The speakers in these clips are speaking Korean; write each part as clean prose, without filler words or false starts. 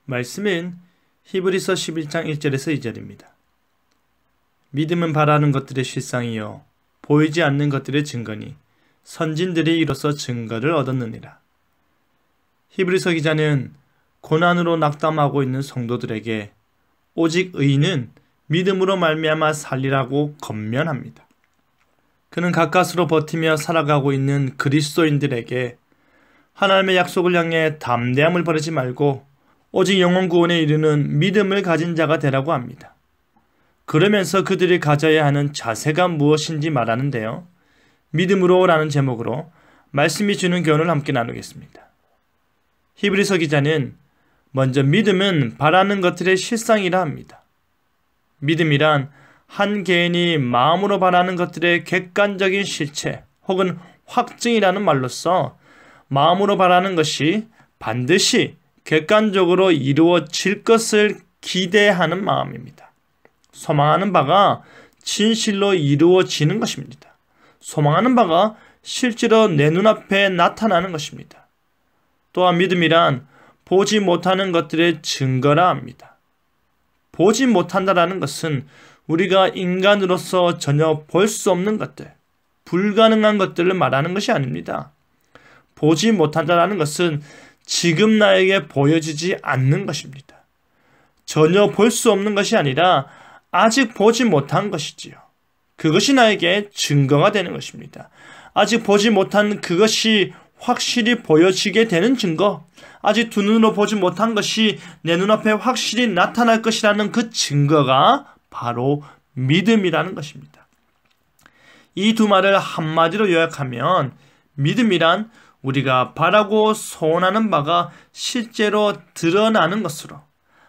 말씀은 히브리서 11장 1절에서 2절입니다. 믿음은 바라는 것들의 실상이요 보이지 않는 것들의 증거니 선진들이 이로써 증거를 얻었느니라. 히브리서 기자는 고난으로 낙담하고 있는 성도들에게 오직 의인은 믿음으로 말미암아 살리라고 권면합니다. 그는 가까스로 버티며 살아가고 있는 그리스도인들에게 하나님의 약속을 향해 담대함을 버리지 말고 오직 영혼 구원에 이르는 믿음을 가진 자가 되라고 합니다. 그러면서 그들이 가져야 하는 자세가 무엇인지 말하는데요. 믿음으로라는 제목으로 말씀이 주는 교훈을 함께 나누겠습니다. 히브리서 기자는 먼저 믿음은 바라는 것들의 실상이라 합니다. 믿음이란 한 개인이 마음으로 바라는 것들의 객관적인 실체 혹은 확증이라는 말로써 마음으로 바라는 것이 반드시 객관적으로 이루어질 것을 기대하는 마음입니다. 소망하는 바가 진실로 이루어지는 것입니다. 소망하는 바가 실제로 내 눈앞에 나타나는 것입니다. 또한 믿음이란 보지 못하는 것들의 증거라 합니다. 보지 못한다라는 것은 우리가 인간으로서 전혀 볼 수 없는 것들, 불가능한 것들을 말하는 것이 아닙니다. 보지 못한다라는 것은 지금 나에게 보여지지 않는 것입니다. 전혀 볼 수 없는 것이 아니라 아직 보지 못한 것이지요. 그것이 나에게 증거가 되는 것입니다. 아직 보지 못한 그것이 확실히 보여지게 되는 증거, 아직 두 눈으로 보지 못한 것이 내 눈앞에 확실히 나타날 것이라는 그 증거가 바로 믿음이라는 것입니다. 이 두 말을 한마디로 요약하면 믿음이란 우리가 바라고 소원하는 바가 실제로 드러나는 것으로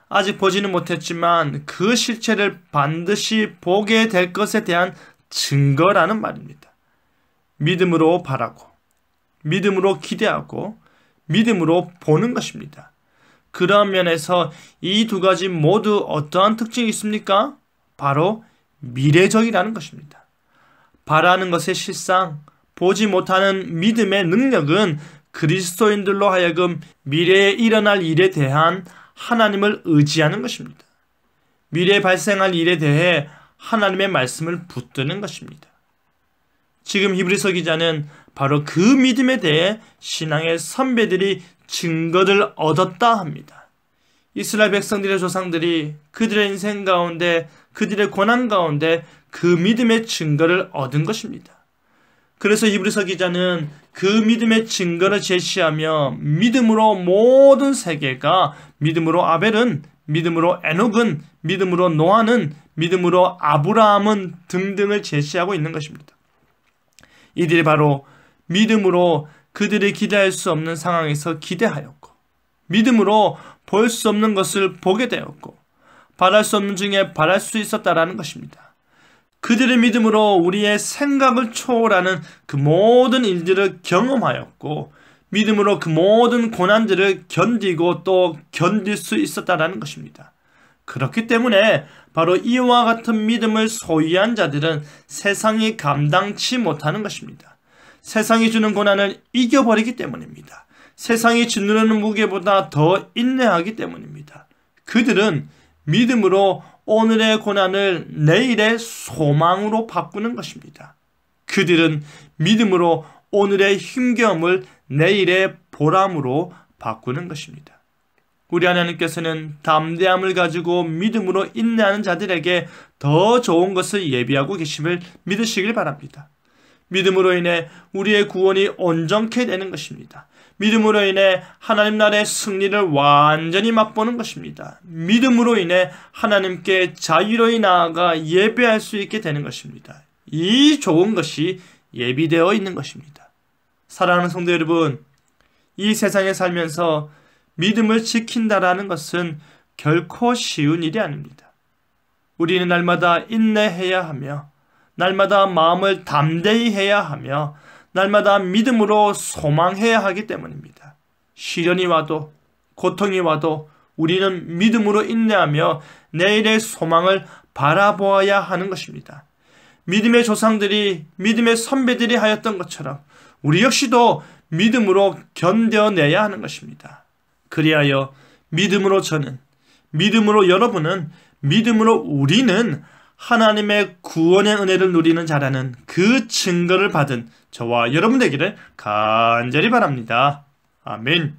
아직 보지는 못했지만 그 실체를 반드시 보게 될 것에 대한 증거라는 말입니다. 믿음으로 바라고, 믿음으로 기대하고, 믿음으로 보는 것입니다. 그런 면에서 이 두 가지 모두 어떠한 특징이 있습니까? 바로 미래적이라는 것입니다. 바라는 것의 실상, 보지 못하는 믿음의 능력은 그리스도인들로 하여금 미래에 일어날 일에 대한 하나님을 의지하는 것입니다. 미래에 발생할 일에 대해 하나님의 말씀을 붙드는 것입니다. 지금 히브리서 기자는 바로 그 믿음에 대해 신앙의 선배들이 증거를 얻었다 합니다. 이스라엘 백성들의 조상들이 그들의 인생 가운데, 그들의 고난 가운데 그 믿음의 증거를 얻은 것입니다. 그래서 히브리서 기자는 그 믿음의 증거를 제시하며 믿음으로 모든 세계가, 믿음으로 아벨은, 믿음으로 에녹은, 믿음으로 노아는, 믿음으로 아브라함은 등등을 제시하고 있는 것입니다. 이들이 바로 믿음으로 그들이 기대할 수 없는 상황에서 기대하였고, 믿음으로 볼 수 없는 것을 보게 되었고, 바랄 수 없는 중에 바랄 수 있었다라는 것입니다. 그들의 믿음으로 우리의 생각을 초월하는 그 모든 일들을 경험하였고, 믿음으로 그 모든 고난들을 견디고 또 견딜 수 있었다라는 것입니다. 그렇기 때문에 바로 이와 같은 믿음을 소유한 자들은 세상이 감당치 못하는 것입니다. 세상이 주는 고난을 이겨버리기 때문입니다. 세상이 짓누르는 무게보다 더 인내하기 때문입니다. 그들은 믿음으로 오늘의 고난을 내일의 소망으로 바꾸는 것입니다. 그들은 믿음으로 오늘의 힘겨움을 내일의 보람으로 바꾸는 것입니다. 우리 하나님께서는 담대함을 가지고 믿음으로 인내하는 자들에게 더 좋은 것을 예비하고 계심을 믿으시길 바랍니다. 믿음으로 인해 우리의 구원이 온전케 되는 것입니다. 믿음으로 인해 하나님 나라의 승리를 완전히 맛보는 것입니다. 믿음으로 인해 하나님께 자유로이 나아가 예배할 수 있게 되는 것입니다. 이 좋은 것이 예비되어 있는 것입니다. 사랑하는 성도 여러분, 이 세상에 살면서 믿음을 지킨다라는 것은 결코 쉬운 일이 아닙니다. 우리는 날마다 인내해야 하며, 날마다 마음을 담대히 해야 하며, 날마다 믿음으로 소망해야 하기 때문입니다. 시련이 와도, 고통이 와도 우리는 믿음으로 인내하며 내일의 소망을 바라보아야 하는 것입니다. 믿음의 조상들이, 믿음의 선배들이 하였던 것처럼 우리 역시도 믿음으로 견뎌내야 하는 것입니다. 그리하여 믿음으로 저는, 믿음으로 여러분은, 믿음으로 우리는 하나님의 구원의 은혜를 누리는 자라는 그 증거를 받은 저와 여러분 되기를 간절히 바랍니다. 아멘.